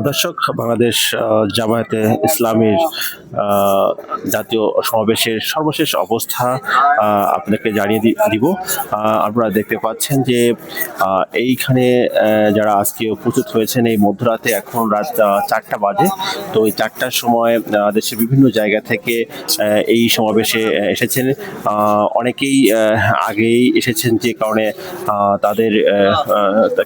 দর্শক, বাংলাদেশ জামায়াতে ইসলামীর আহ, জাতীয় সমাবেশের সর্বশেষ অবস্থা আপনাকে জানিয়ে দিব। আপনারা দেখতে পাচ্ছেন যে এইখানে যারা আজকে উপস্থিত হয়েছেন এই মধ্যরাতে, এখন রাত 4টা বাজে। তো এই 4টার সময় দেশের বিভিন্ন জায়গা থেকে এই সমাবেশে এসেছেন। অনেকেই আগেই এসেছেন, যে কারণে তাদের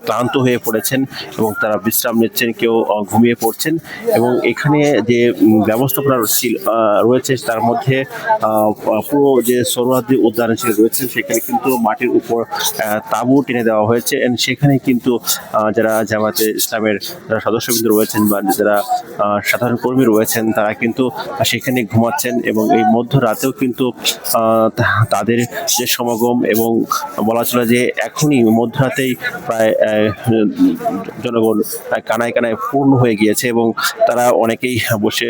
ক্লান্ত হয়ে পড়েছেন এবং তারা বিশ্রাম নিচ্ছেন, কেউ ঘুমিয়ে পড়ছেন। এবং এখানে যে ব্যবস্থাপনা রয়েছে তার মধ্যে পুরো যে সোহরাওয়ার্দী উদ্যান রয়েছে, সেখানে কিন্তু মাটির উপর তাঁবু টেনে দেওয়া হয়েছে। সেখানে কিন্তু যারা জামায়াতে ইসলামের যারা সদস্যবৃন্দ রয়েছেন বা যারা সাধারণ কর্মী রয়েছেন, তারা কিন্তু সেখানে ঘুমাচ্ছেন। এবং এই মধ্যরাতেও কিন্তু তাদের যে সমাগম, এবং বলা চলে যে এখনই মধ্যরাতেই প্রায় জনগণ কানায় কানায় পূর্ণ হয়ে গিয়েছে, এবং তারা অনেকেই বসে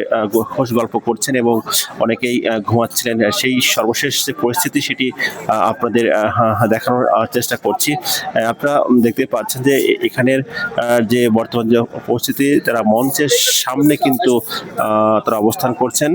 খোশ গল্প করছেন এবং অনেকেই ঘুমাচ্ছিলেন। সেই সর্বশেষ যে পরিস্থিতি, সেটি আপনাদের দেখানোর চেষ্টা করছি। আপনারা দেখতে পাচ্ছেন যে এখানের যে বর্তমান যে পরিস্থিতি, তারা মঞ্চের সামনে কিন্তু তারা অবস্থান করছেন।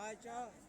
अच्छा